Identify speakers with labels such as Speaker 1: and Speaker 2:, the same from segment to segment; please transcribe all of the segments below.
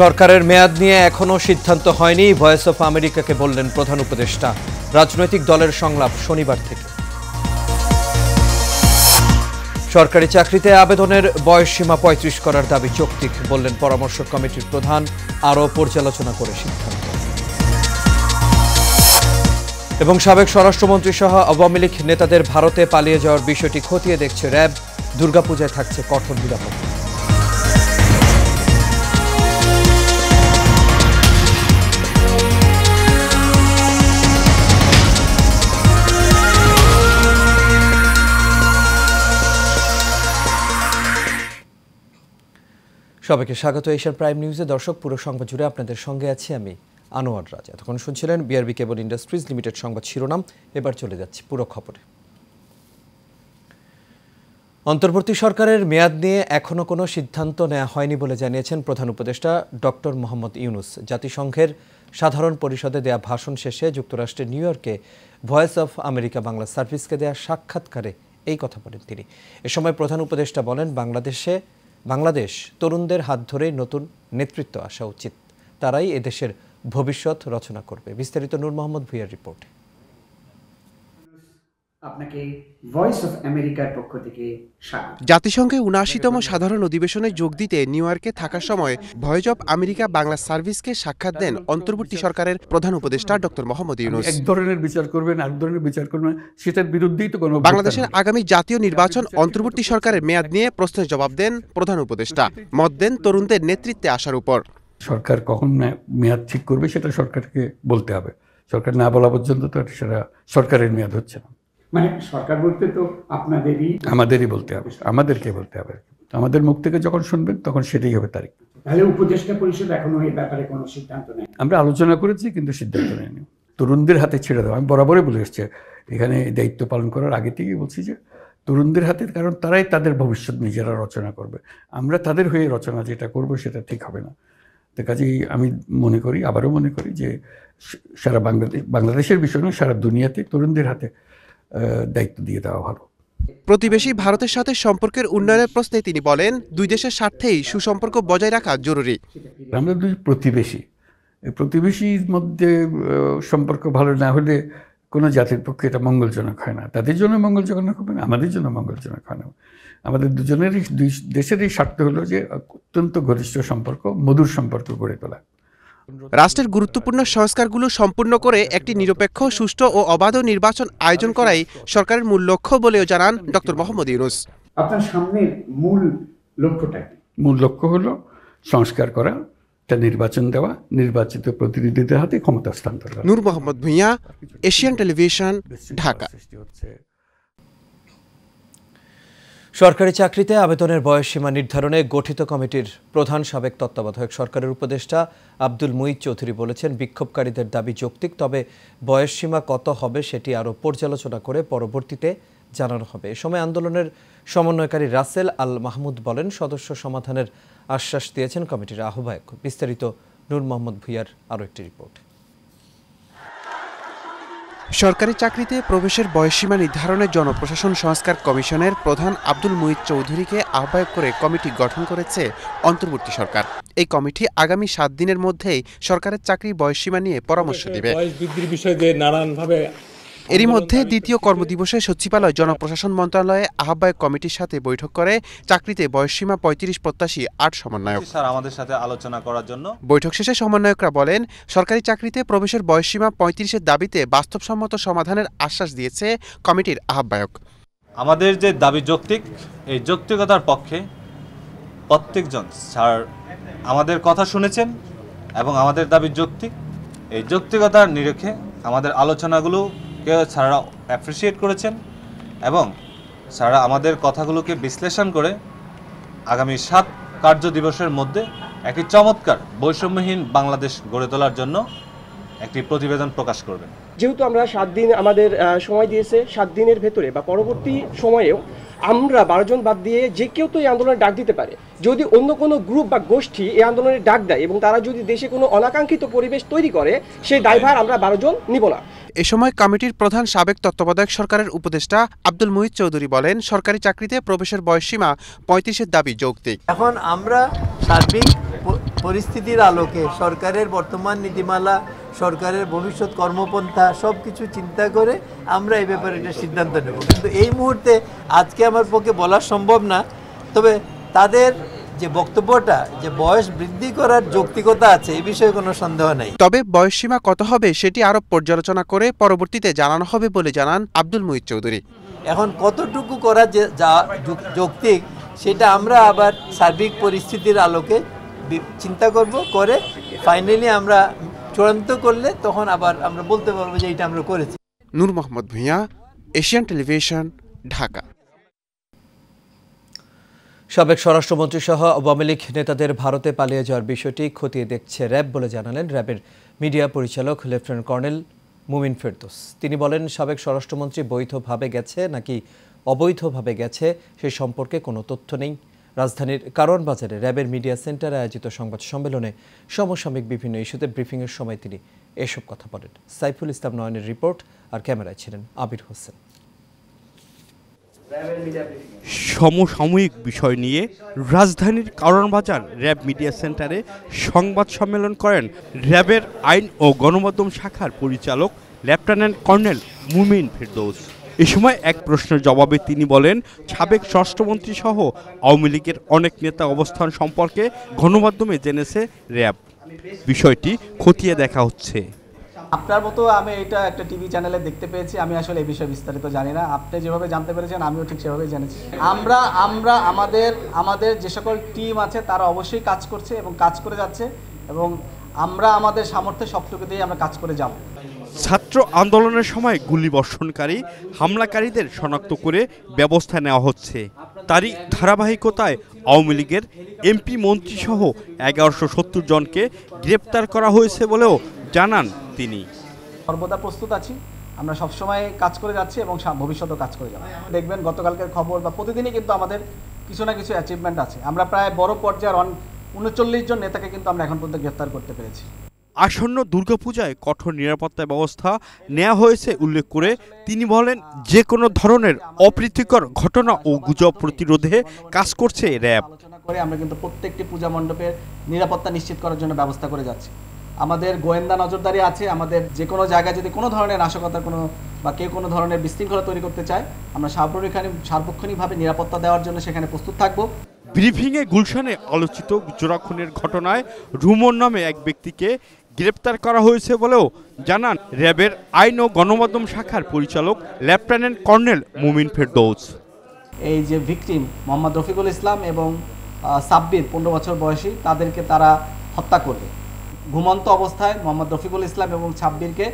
Speaker 1: সরকারের মেয়াদ নিয়ে এখনো সিদ্ধান্ত হয়নি, ভয়েস অফ আমেরিকাকে বললেন প্রধান উপদেষ্টা। রাজনৈতিক দলের সংলাপ শনিবার থেকে। সরকারি চাকরিতে আবেদনের বয়সসীমা ৩৫ করার দাবি যৌক্তিক, বললেন পরামর্শক কমিটির প্রধান। আরও পর্যালোচনা করে সিদ্ধান্ত। এবং সাবেক স্বরাষ্ট্রমন্ত্রী সহ আওয়ামী লীগ নেতাদের ভারতে পালিয়ে যাওয়ার বিষয়টি খতিয়ে দেখছে র্যাব। দুর্গাপূজায় থাকছে কঠোর নিরাপত্তা। সবাইকে স্বাগত এশিয়ান প্রাইম নিউজে। দর্শক, পুরো সংবাদ জুড়ে আপনাদের সঙ্গে আছি আমি আনোয়ার রাজা। এতক্ষণ শুনছিলেন বিআরবি কেবল ইন্ডাস্ট্রিজ লিমিটেড সংবাদ শিরোনাম। এবার চলে যাচ্ছি পুরো খবরে। অন্তর্বর্তী সরকারের মেয়াদ নিয়ে এখনও কোনো সিদ্ধান্ত নেওয়া হয়নি বলে জানিয়েছেন প্রধান উপদেষ্টা ডক্টর মোহাম্মদ ইউনুস। জাতিসংঘের সাধারণ পরিষদে দেয়া ভাষণ শেষে যুক্তরাষ্ট্রের নিউ ইয়র্কে ভয়েস অফ আমেরিকা বাংলা সার্ভিসকে দেয়া সাক্ষাৎকারে এই কথা বলেন তিনি। এ সময় প্রধান উপদেষ্টা বলেন, বাংলাদেশ তরুণদের হাত ধরেই নতুন নেতৃত্ব আসা উচিত, তারাই এদেশের ভবিষ্যৎ রচনা করবে। বিস্তারিত নূর মোহাম্মদ ভুঁইয়ার রিপোর্টে।
Speaker 2: আপনাকে ভয়েস অফ আমেরিকার পক্ষ থেকে স্বাগত।
Speaker 3: জাতিসংঘে ৭৯তম সাধারণ অধিবেশনে যোগ দিতে নিউ ইয়র্কে থাকার সময় ভয়েস অফ আমেরিকা বাংলা সার্ভিসকে সাক্ষাৎ দেন অন্তর্বর্তী সরকারের প্রধান উপদেষ্টা ডক্টর মোহাম্মদ ইউনুস।
Speaker 4: এক ধরনের বিচার করবেন, আরেক ধরনের বিচার করবেন, সেটার বিরুদ্ধেই তো কোনো।
Speaker 3: বাংলাদেশের আগামী জাতীয় নির্বাচন অন্তর্বর্তী সরকারের মেয়াদ নিয়ে প্রশ্নের জবাব দেন প্রধান উপদেষ্টা। মত দেন তরুণদের নেতৃত্বে আসার উপর।
Speaker 4: সরকার কখন মেয়াদ ঠিক করবে সেটা সরকারকে বলতে হবে। সরকার না বলা পর্যন্ত তো সেটা সরকারের মেয়াদ হচ্ছে না।
Speaker 2: মানে সরকার বলতে তো
Speaker 4: আমাদেরই বলতে হবে, আমাদেরকে বলতে হবে। আমাদের মুখ থেকে যখন শুনবেন তখন সেটাই হবে তারিখ।
Speaker 2: তাহলে উপদেষ্টা পরিষদ এখনো এই ব্যাপারে কোনো সিদ্ধান্ত নেই।
Speaker 4: আমরা আলোচনা করেছি কিন্তু সিদ্ধান্ত নেয়নি। তরুণদের হাতে ছেড়ে দেওয়া, আমি বরাবরই বলে এসছি এখানে দায়িত্ব পালন করার আগে থেকেই বলছি যে তরুণদের হাতে, কারণ তারাই তাদের ভবিষ্যৎ নিজেরা রচনা করবে। আমরা তাদের হয়ে রচনা যেটা করব সেটা ঠিক হবে না। তো কাজেই আমি আবারও মনে করি যে সারা বাংলাদেশের বিষয় নয়, সারা দুনিয়াতে তরুণদের হাতে দায়িত্ব দিয়ে দেওয়া ভালো।
Speaker 3: প্রতিবেশী ভারতের সাথে সম্পর্কের উন্নয়নের প্রশ্নে তিনি বলেন, দুই দেশের স্বার্থেই সুসম্পর্ক বজায় রাখা জরুরি।
Speaker 4: আমরা দুই প্রতিবেশী, এই প্রতিবেশীর মধ্যে সম্পর্ক ভালো না হলে কোনো জাতির পক্ষে এটা মঙ্গলজনক হয় না। তাদের জন্য মঙ্গলজনক হবে না, আমাদের জন্য মঙ্গলজনক হয় না। আমাদের দুই দেশেরই স্বার্থ হলো যে অত্যন্ত ঘনিষ্ঠ সম্পর্ক, মধুর সম্পর্ক গড়ে তোলা।
Speaker 3: রাষ্ট্রের গুরুত্বপূর্ণ সংস্কারগুলো সম্পূর্ণ করে একটি নিরপেক্ষ, সুষ্ঠু ও অবাধ নির্বাচন আয়োজন করাই সরকারের মূল লক্ষ্য বলেও জানান ডক্টর মোহাম্মদ ইউনুস।
Speaker 2: আপনার সামনের মূল লক্ষ্যটা কি?
Speaker 4: মূল লক্ষ্য হলো সংস্কার করা, একটা নির্বাচন দেওয়া, নির্বাচিত প্রতিনিধিদের হাতে ক্ষমতা হস্তান্তর করা।
Speaker 3: নূর মোহাম্মদ ভুঁইয়া, এশিয়ান টেলিভিশন, ঢাকা।
Speaker 1: সরকারি চাকরিতে আবেদনের বয়সসীমা নির্ধারণে গঠিত কমিটির প্রধান সাবেক তত্ত্বাবধায়ক সরকারের উপদেষ্টা আব্দুল মুঈদ চৌধুরী বলেছেন, বিক্ষোভকারীদের দাবি যৌক্তিক, তবে বয়সসীমা কত হবে সেটি আরও পর্যালোচনা করে পরবর্তীতে জানানো হবে। এ সময় আন্দোলনের সমন্বয়কারী রাসেল আল মাহমুদ বলেন, সদস্য সমাধানের আশ্বাস দিয়েছেন কমিটির আহ্বায়ক। বিস্তারিত নূর মোহাম্মদ ভুঁইয়ার আরও একটি রিপোর্ট।
Speaker 3: সরকারি চাকরিতে প্রবেশের বয়সসীমা নির্ধারণে জনপ্রশাসন সংস্কার কমিশনের প্রধান আব্দুল মুঈদ চৌধুরীকে আহ্বায়ক করে কমিটি গঠন করেছে অন্তর্বর্তী সরকার। এই কমিটি আগামী ৭ দিনের মধ্যেই সরকারের চাকরি বয়সসীমা নিয়ে পরামর্শ দেবে। এরই মধ্যে দ্বিতীয় কর্মদিবসে সচিবালয় জনপ্রশাসন মন্ত্রণালয়ে আহ্বায়ক কমিটির সাথে বৈঠক করে চাকরিতে বয়সসীমা ৩৫ প্রত্যাশী ৮ সমন্বয়ক
Speaker 5: আমাদের সাথে আলোচনা করার জন্য।
Speaker 3: বৈঠক শেষে সমন্বয়করা বলেন, সরকারি চাকরিতে প্রবেশের বয়সসীমা ৩৫-এর দাবিতে বাস্তবসম্মত সমাধানের আশ্বাস দিয়েছে কমিটির আহ্বায়ক।
Speaker 5: আমাদের যে দাবি যৌক্তিক, এই যৌক্তিকতার পক্ষে প্রত্যেকজন স্যার আমাদের কথা শুনেছেন এবং আমাদের দাবি যৌক্তিক। এই যৌক্তিকতার নিরিখে আমাদের আলোচনাগুলো স্যাররা অ্যাপ্রিসিয়েট করেছেন এবং স্যাররা আমাদের কথাগুলোকে বিশ্লেষণ করে আগামী ৭ কার্য দিবসের মধ্যে একটি চমৎকার বৈষম্যহীন বাংলাদেশ গড়ে তোলার জন্য একটি প্রতিবেদন প্রকাশ করবেন।
Speaker 6: যেহেতু আমরা ৭ দিন আমাদের সময় দিয়েছে, ৭ দিনের ভেতরে বা পরবর্তী সময়েও আমরা 12 জন বাদ দিয়ে যে কেউ তো এই আন্দোলনে ডাক দিতে পারে। যদি অন্য কোনো গ্রুপ বা গোষ্ঠী এই আন্দোলনে ডাক দেয় এবং তারা যদি দেশে কোনো অনাকাঙ্ক্ষিত পরিবেশ তৈরি করে, সেই দায়ভার আমরা 12 জন নিব না।
Speaker 3: এ সময় কমিটির প্রধান সাবেক তত্ত্বাবধায়ক সরকারের উপদেষ্টা আব্দুল মুঈদ চৌধুরী বলেন, সরকারি চাকরিতে প্রবেশের বয়সসীমা ৩৫-এর দাবি যৌক্তিক।
Speaker 7: এখন আমরা সার্বিক পরিস্থিতির আলোকে সরকারের বর্তমান নীতিমালা, সরকারের ভবিষ্যৎ কর্মপন্থা সব কিছু চিন্তা করে আমরা এই ব্যাপারে একটা সিদ্ধান্ত নেব। কিন্তু এই মুহূর্তে আজকে আমার পক্ষে বলা সম্ভব না। তবে তাদের যে বক্তব্যটা, যে বয়স বৃদ্ধি করার যৌক্তিকতা আছে, এই বিষয়ে কোনো সন্দেহ নেই।
Speaker 3: তবে বয়সসীমা কত হবে সেটি আরো পর্যালোচনা করে পরবর্তীতে জানানো হবে বলে জানান আব্দুল মুহিত চৌধুরী।
Speaker 7: এখন কতটুকু করা যে যা যৌক্তিক সেটা আমরা আবার সার্বিক পরিস্থিতির আলোকে চিন্তা করব, করে ফাইনালি আমরা চূড়ান্ত করলে তখন আবার আমরা বলতে পারবো যে এটা আমরা করেছি।
Speaker 3: নূর মোহাম্মদ ভূঁইয়া, এশিয়ান টেলিভিশন, ঢাকা।
Speaker 1: সাবেক স্বরাষ্ট্রমন্ত্রী সহ আওয়ামী লীগ নেতাদের ভারতে পালিয়ে যাওয়ার বিষয়টি খতিয়ে দেখছে র্যাব বলে জানালেন র্যাবের মিডিয়া পরিচালক লেফটেন্যান্ট কর্নেল মুমিন ফেরদৌস। তিনি বলেন, সাবেক স্বরাষ্ট্রমন্ত্রী বৈধভাবে গেছে নাকি অবৈধভাবে গেছে সে সম্পর্কে কোনো তথ্য নেই। রাজধানীর কারওয়ান বাজারে র্যাবের মিডিয়া সেন্টারে আয়োজিত সংবাদ সম্মেলনে সমসাময়িক বিভিন্ন ইস্যুতে ব্রিফিংয়ের সময় তিনি এসব কথা বলেন। সাইফুল ইসলাম নয়নের রিপোর্ট, আর ক্যামেরায় ছিলেন আবির হোসেন।
Speaker 8: সমসাময়িক বিষয় নিয়ে রাজধানীর কারওয়ান বাজার র্যাব মিডিয়া সেন্টারে সংবাদ সম্মেলন করেন র্যাবের আইন ও গণমাধ্যম শাখার পরিচালক লেফটেন্যান্ট কর্নেল মুমিন ফেরদৌস। এ সময় এক প্রশ্নের জবাবে তিনি বলেন, সাবেক স্বরাষ্ট্রমন্ত্রী সহ আওয়ামী লীগের অনেক নেতা অবস্থান সম্পর্কে গণমাধ্যমে জেনেছে র্যাব। বিষয়টি খতিয়ে দেখা হচ্ছে।
Speaker 9: আপনার মতো আমি এটা একটা টিভি চ্যানেলে দেখতে পেয়েছি। আমি আসলে এই বিষয়ে বিস্তারিত জানি না। আপনি যেভাবে জানতে পেরেছেন আমিও ঠিক সেভাবেই জেনেছি। আমরা আমাদের যে সকল টিম আছে তারা অবশ্যই কাজ করছে এবং কাজ করে যাচ্ছে, এবং আমরা আমাদের সামর্থ্যে সবটুকু দিয়ে আমরা কাজ করে যাব।
Speaker 8: ছাত্র আন্দোলনের সময় গুলিবর্ষণকারী হামলাকারীদের শনাক্ত করে ব্যবস্থা নেওয়া হচ্ছে। তারই ধারাবাহিকতায় আওয়ামী লীগের এমপি মন্ত্রী সহ 1170 জনকে গ্রেপ্তার করা হয়েছে বলেও জানান তিনি।
Speaker 9: সর্বদা প্রস্তুত আছি, আমরা সবসময় কাজ করে যাচ্ছি এবং ভবিষ্যতেও কাজ করে যাব। দেখবেন গতকালকের খবর বা প্রতিদিনই কিন্তু আমাদের কিছু না কিছু অ্যাচিভমেন্ট আছে। আমরা প্রায় বড় পর্যায়ের 39 জন নেতাকে কিন্তু আমরা এখন পর্যন্ত গ্রেফতার করতে পেরেছি।
Speaker 8: আসন্ন দুর্গাপূজায় কঠোর নিরাপত্তা ব্যবস্থা নেওয়া হয়েছে উল্লেখ করে তিনি বলেন, যে কোনো ধরনের অপ্রীতিকর ঘটনা ও গুজব প্রতিরোধে কাজ করছে র্যাব।
Speaker 9: আলোচনা করে আমরা কিন্তু প্রত্যেকটি পূজা মণ্ডপের নিরাপত্তা নিশ্চিত করার জন্য ব্যবস্থা করে যাচ্ছি। আমাদের গোয়েন্দা নজরদারি আছে। আমাদের যে কোনো জায়গায় যদি কোনো ধরনের নাশকতার বা কেউ কোনো ধরনের বিশৃঙ্খলা তৈরি করতে চায়, আমরা সার্বক্ষণিকভাবে নিরাপত্তা দেওয়ার জন্য সেখানে প্রস্তুত থাকব।
Speaker 8: ব্রিফিংয়ে গুলশানে আলোচিত জোড়া খুনের ঘটনায় রুমন নামে এক ব্যক্তিকে গ্রেপ্তার করা হয়েছে বলেও জানান র্যাবের আইন ও গণমাধ্যম শাখার পরিচালক লেফটেন্যান্ট কর্নেল মুমিন ফেরদৌস।
Speaker 9: এই যে ভিকটিম মোহাম্মদ রফিকুল ইসলাম এবং সাব্বির 15 বছর বয়সী, তাদেরকে তারা হত্যা করবে। ঘুমন্ত অবস্থায় মোহাম্মদ রফিকুল ইসলাম এবং সাব্বিরকে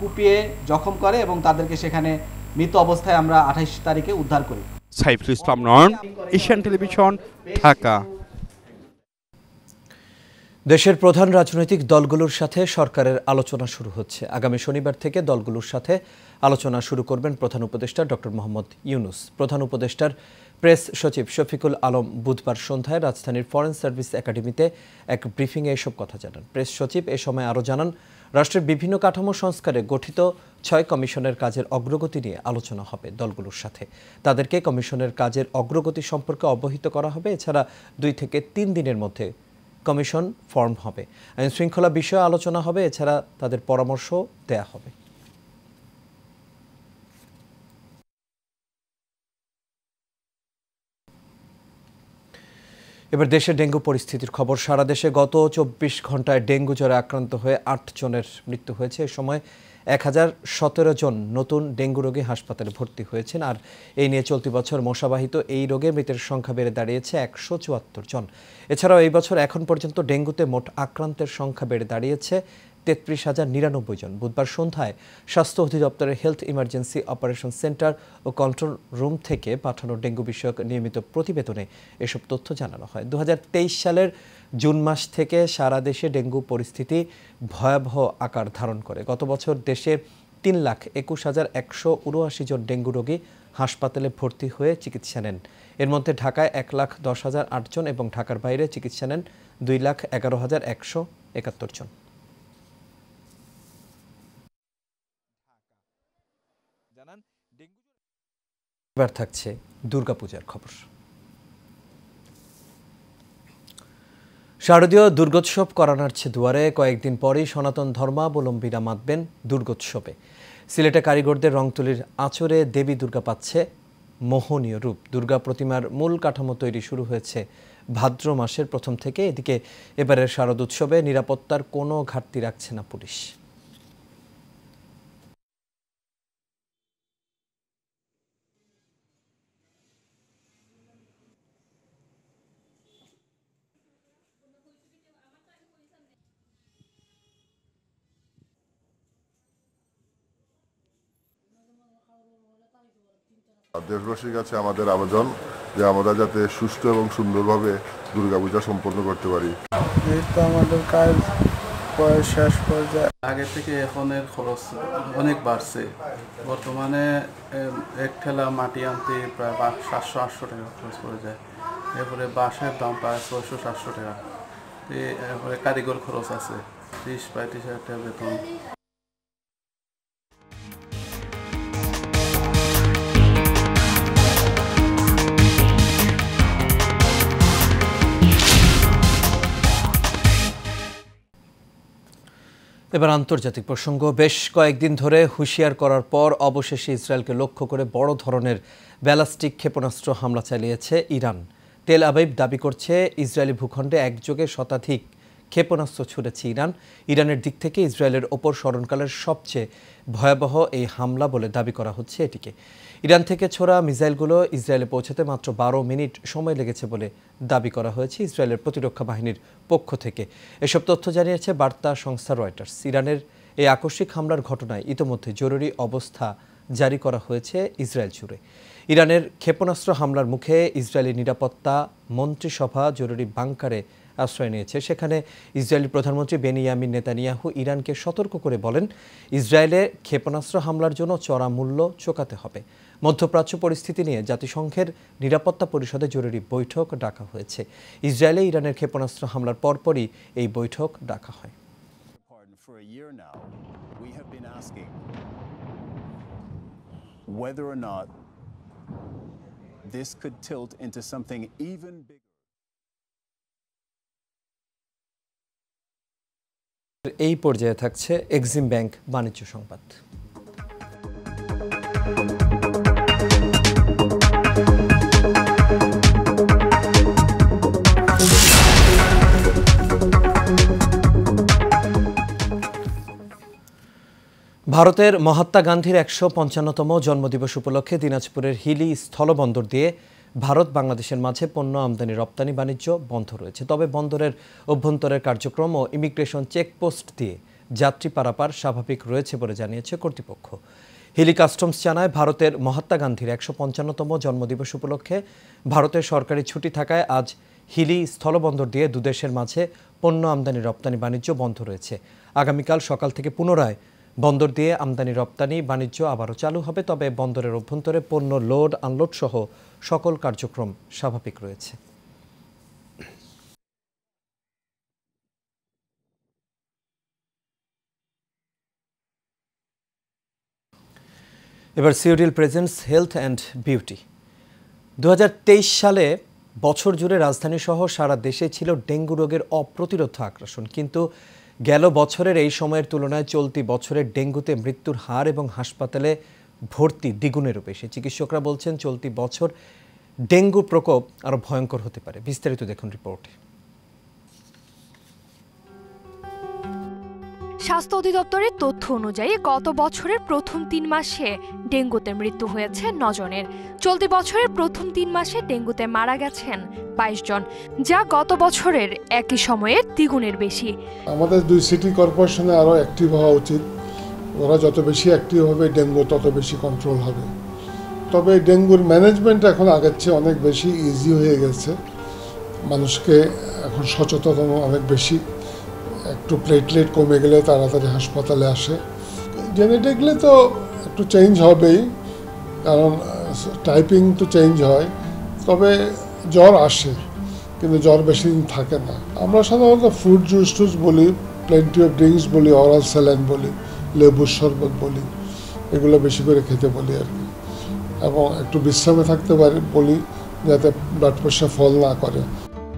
Speaker 9: কুপিয়ে জখম করে এবং তাদেরকে সেখানে মৃত অবস্থায় আমরা 28 তারিখে উদ্ধার করি।
Speaker 8: সাইফুল ইসলাম নয়ন, এশিয়ান টেলিভিশন, ঢাকা।
Speaker 1: দেশের প্রধান রাজনৈতিক দলগুলোর সাথে সরকারের আলোচনা শুরু হচ্ছে। আগামী শনিবার থেকে দলগুলোর সাথে আলোচনা শুরু করবেন প্রধান উপদেষ্টা ডক্টর মোহাম্মদ ইউনুস। প্রধান উপদেষ্টার প্রেস সচিব শফিকুল আলম বুধবার সন্ধ্যায় রাজধানীর ফরেন সার্ভিস একাডেমিতে এক ব্রিফিংয়ে এসব কথা জানান। প্রেস সচিব এ সময় আরও জানান, রাষ্ট্রের বিভিন্ন কাঠামো সংস্কারে গঠিত 6 কমিশনের কাজের অগ্রগতি নিয়ে আলোচনা হবে দলগুলোর সাথে। তাদেরকে কমিশনের কাজের অগ্রগতি সম্পর্কে অবহিত করা হবে। এছাড়া 2 থেকে 3 দিনের মধ্যে কমিশন ফর্ম হবে। আইন শৃঙ্খলা বিষয়ে আলোচনা হবে। এছাড়া তাদের পরামর্শ দেয়া হবে। এবার দেশের ডেঙ্গু পরিস্থিতির খবর। সারা দেশে গত 24 ঘন্টায় ডেঙ্গু জ্বরে আক্রান্ত হয়ে 8 জনের মৃত্যু হয়েছে। এ সময় 1017 জন নতুন ডেঙ্গু রোগী হাসপাতালে ভর্তি হয়েছেন। আর এই নিয়ে চলতি বছর মশাবাহিত এই রোগে মৃতের সংখ্যা বেড়ে দাঁড়িয়েছে 174 জন। এছাড়াও এই বছর এখন পর্যন্ত ডেঙ্গুতে মোট আক্রান্তের সংখ্যা বেড়ে দাঁড়িয়েছে 33,099 জন। বুধবার সন্ধ্যায় স্বাস্থ্য অধিদপ্তরের হেলথ ইমার্জেন্সি অপারেশন সেন্টার ও কন্ট্রোল রুম থেকে পাঠানো ডেঙ্গু বিষয়ক নিয়মিত প্রতিবেদনে এসব তথ্য জানানো হয়। 2023 সালের জুন মাস থেকে সারা দেশে ডেঙ্গু পরিস্থিতি ভয়াবহ আকার ধারণ করে। গত বছর দেশে 3,21,179 জন ডেঙ্গু রোগী হাসপাতালে ভর্তি হয়ে চিকিৎসা নেন। এর মধ্যে ঢাকায় 1,10,008 জন এবং ঢাকার বাইরে চিকিৎসা নেন 2,11,171 জন। এবার থাকছে দুর্গাপূজার খবর। শারদীয় দুর্গোৎসব করানার্ছে দুয়ারে কয়েকদিন পরেই সনাতন ধর্মাবলম্বীরা মাতবেন দুর্গোৎসবে। সিলেটে কারিগরদের রংতুলির আঁচড়ে দেবী দুর্গা পাচ্ছে মোহনীয় রূপ। দুর্গা প্রতিমার মূল কাঠামো তৈরি শুরু হয়েছে ভাদ্র মাসের প্রথম থেকে। এদিকে এবারের শারদোৎসবে নিরাপত্তার কোনো ঘাটতি রাখছে না পুলিশ।
Speaker 10: দেশবাসীর কাছে আমাদের আবেদন যে আমরা যাতে সুষ্ঠু এবং সুন্দরভাবে দুর্গাপূজা সম্পন্ন করতে পারি।
Speaker 11: যেহেতু আমাদের কাজ শেষ পর্যায়ে, আগে থেকে এখনের খরচ অনেক বাড়ছে। বর্তমানে এক ঠেলা মাটি আনতে প্রায় 700-800 টাকা খরচ পড়ে যায়। এরপরে বাঁশের দাম প্রায় 600-700 টাকা। এরপরে কারিগর খরচ আছে 30-35 টাকা বেতন।
Speaker 1: এবার আন্তর্জাতিক প্রসঙ্গ। বেশ কয়েকদিন ধরে হুঁশিয়ার করার পর অবশেষে ইসরায়েলকে লক্ষ্য করে বড় ধরনের ব্যালিস্টিক ক্ষেপণাস্ত্র হামলা চালিয়েছে ইরান। তেল আবিব দাবি করছে ইসরায়েলি ভূখণ্ডে একযোগে শতাধিক ক্ষেপণাস্ত্র ছুড়েছে ইরান। ইরানের দিক থেকে ইসরায়েলের ওপর স্মরণকালের সবচেয়ে ভয়াবহ এই হামলা বলে দাবি করা হচ্ছে এটিকে। ইরান থেকে ছোড়া মিসাইলগুলো ইসরায়েলে পৌঁছাতে মাত্র 12 মিনিট সময় লেগেছে বলে দাবি করা হয়েছে ইসরায়েলের প্রতিরক্ষা বাহিনীর পক্ষ থেকে। এসব তথ্য জানিয়েছে বার্তা সংস্থা রয়টার্স। ইরানের এই আকস্মিক হামলার ঘটনায় ইতোমধ্যে জরুরি অবস্থা জারি করা হয়েছে ইসরায়েল জুড়ে। ইরানের ক্ষেপণাস্ত্র হামলার মুখে ইসরায়েলি নিরাপত্তা মন্ত্রিসভা জরুরি বাংকারে আশ্রয় নিয়েছে। সেখানে ইসরায়েলি প্রধানমন্ত্রী বেনিয়ামিন নেতানিয়াহু ইরানকে সতর্ক করে বলেন, ইসরায়েলে ক্ষেপণাস্ত্র হামলার জন্য চড়া মূল্য চোকাতে হবে। মধ্যপ্রাচ্য পরিস্থিতি নিয়ে জাতিসংঘের নিরাপত্তা পরিষদে জরুরি বৈঠক ডাকা হয়েছে। ইসরায়েলে ইরানের ক্ষেপণাস্ত্র হামলার পরপরই এই বৈঠক ডাকা হয়। এই পর্যায়ে থাকছে এক্সিম ব্যাংক বাণিজ্য সংবাদ। ভারতের মহাত্মা গান্ধীর 155তম জন্মদিবস উপলক্ষে দিনাজপুরের হিলি স্থলবন্দর দিয়ে ভারত বাংলাদেশের মাঝে পণ্য আমদানি রপ্তানি বাণিজ্য বন্ধ রয়েছে। তবে বন্দরের অভ্যন্তরের কার্যক্রম ও ইমিগ্রেশন চেকপোস্ট দিয়ে যাত্রী পারাপার স্বাভাবিক রয়েছে বলে জানিয়েছে কর্তৃপক্ষ। হিলি কাস্টমস জানায়, ভারতের মহাত্মা গান্ধীর 155তম জন্মদিবস উপলক্ষে ভারতের সরকারি ছুটি থাকায় আজ হিলি স্থলবন্দর দিয়ে দুদেশের মাঝে পণ্য আমদানি রপ্তানি বাণিজ্য বন্ধ রয়েছে। আগামীকাল সকাল থেকে পুনরায় বন্দর দিয়ে আমদানি রপ্তানি বাণিজ্য আবারও চালু হবে। তবে বন্দরের অভ্যন্তরে পণ্য লোড আনলোড সহ সকল কার্যক্রম স্বাভাবিক রয়েছে। এবার সিওডিল প্রেজেন্টস হেলথ অ্যান্ড বিউটি। 2023 সালে বছর জুড়ে রাজধানী সহ সারা দেশে ছিল ডেঙ্গু রোগের অপ্রতিরোধ আগ্রাসন। কিন্তু গেল বছরের এই সময়ের তুলনায় চলতি বছরের ডেঙ্গুতে মৃত্যুর হার এবং হাসপাতালে ভর্তি দ্বিগুণেরও বেশি। চিকিৎসকরা বলছেন চলতি বছর ডেঙ্গু প্রকোপ আরও ভয়ঙ্কর হতে পারে। বিস্তারিত দেখুন রিপোর্টে।
Speaker 12: স্বাস্থ্য অধিদপ্তরের তথ্য অনুযায়ী গত বছরের প্রথম 3 মাসে ডেঙ্গুতে মৃত্যু হয়েছে 9 জনের। চলতি বছরের প্রথম 3 মাসে ডেঙ্গুতে মারা গেছেন 22 জন, যা গত বছরের একই সময়ে দ্বিগুণের বেশি।
Speaker 13: আমাদের 2 সিটি কর্পোরেশনে আরও অ্যাক্টিভ হওয়া উচিত। ওরা যত বেশি অ্যাক্টিভ হবে ডেঙ্গু তত বেশি কন্ট্রোল হবে। তবে ডেঙ্গুর ম্যানেজমেন্ট এখন আগের চেয়ে অনেক বেশি ইজি হয়ে গেছে। মানুষকে এখন সচেতন অনেক বেশি। একটু প্লেটলেট কমে গেলে তাড়াতাড়ি হাসপাতালে আসে। জেনেটিকলি তো একটু চেঞ্জ হবেই, কারণ টাইপিং তো চেঞ্জ হয়। তবে জ্বর আসে, কিন্তু জ্বর বেশি দিন থাকে না। আমরা সাধারণত ফ্রুট জুস টুস বলি, প্লেন্টি অফ ড্রিঙ্কস বলি, অরাল স্যালাইন বলি, লেবুর শরবত বলি, এগুলো বেশি করে খেতে বলি আর কি। এবং একটু বিশ্রামে থাকতে পারি বলি, যাতে ব্লাড প্রেশার ফল না করে।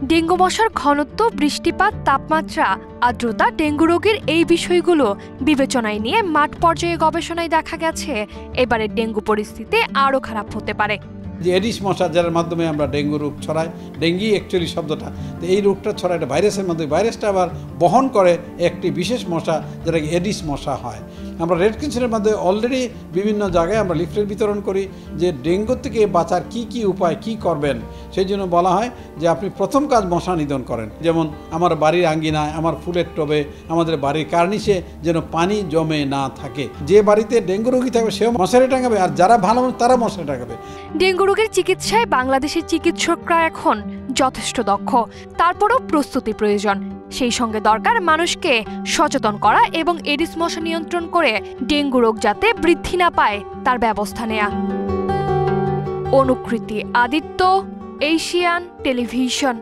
Speaker 12: ডেঙ্গু মশার ঘনত্ব, বৃষ্টিপাত, তাপমাত্রা, আর্দ্রতা, ডেঙ্গু রোগের এই বিষয়গুলো বিবেচনায় নিয়ে মাঠ পর্যায়ে গবেষণায় দেখা গেছে এবারের ডেঙ্গু পরিস্থিতি আরও খারাপ হতে পারে।
Speaker 14: যে এডিস মশা যার মাধ্যমে আমরা ডেঙ্গু রোগ ছড়াই, ডেঙ্গি অ্যাকচুয়ালি শব্দটা, তো এই রোগটা ছড়ায় একটা ভাইরাসের মধ্যে, ভাইরাসটা আবার বহন করে একটি বিশেষ মশা যেটা এডিস মশা হয়। আমরা রেড ক্রিসেন্টের মধ্যে অলরেডি বিভিন্ন জায়গায় আমরা লিফলেট বিতরণ করি যে ডেঙ্গু থেকে বাঁচার কি উপায় কি করবেন। সেই জন্য বলা হয় যে আপনি প্রথম কাজ মশা নিধন করেন, যেমন আমার বাড়ির আঙ্গিনায়, আমার ফুলের টবে, আমাদের বাড়ির কার্নিশে যেন পানি জমে না থাকে। যে বাড়িতে ডেঙ্গু রোগী থাকবে সেও মশারি টাঙাবে, আর যারা ভালো তারা মশারি টাঙাবে।
Speaker 12: ডেঙ্গু রোগের চিকিৎসায় বাংলাদেশের চিকিৎসকরা এখন যথেষ্ট দক্ষ, তারপরও প্রস্তুতি প্রয়োজন। সেই সঙ্গে দরকার মানুষকে সচেতন করা এবং এডিস মশা নিয়ন্ত্রণ করে ডেঙ্গু রোগ যাতে বৃদ্ধি না পায় তার ব্যবস্থা নেয়া। অনুকৃতি আদিত্য, এশিয়ান টেলিভিশন।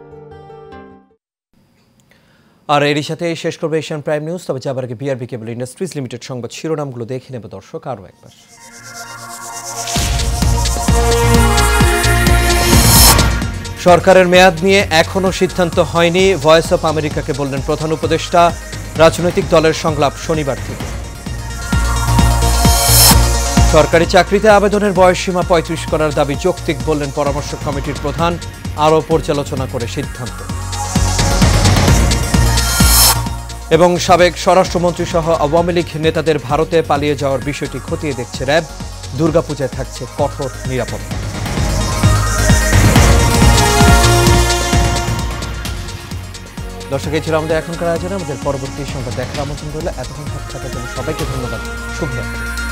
Speaker 1: আর এরই সাথে শেষ করবে এশিয়ান প্রাইম নিউজ। তবে যাবার আগে বিআরবি কেবল ইন্ডাস্ট্রিজ লিমিটেড সংবাদ শিরোনামগুলো দেখে নেব দর্শক আরও একবার। সরকারের মেয়াদ নিয়ে এখনও সিদ্ধান্ত হয়নি, ভয়েস অফ আমেরিকাকে বললেন প্রধান উপদেষ্টা। রাজনৈতিক দলের সংলাপ শনিবার থেকে। সরকারি চাকরিতে আবেদনের বয়সসীমা 35 করার দাবি যৌক্তিক বললেন পরামর্শক কমিটির প্রধান, আরও পর্যালোচনা করে সিদ্ধান্ত। এবং সাবেক স্বরাষ্ট্রমন্ত্রী সহ আওয়ামী লীগ নেতাদের ভারতে পালিয়ে যাওয়ার বিষয়টি খতিয়ে দেখছে র্যাব। দুর্গাপূজায় থাকছে কঠোর নিরাপত্তা। দর্শক, এই ছিল আমাদের এখনকার আয়োজনে। আমাদের পরবর্তী সংবাদ দেখার আমন্ত্রণ রইল। এতক্ষণ থাকার জন্য সবাইকে ধন্যবাদ। শুভ রাত্রি।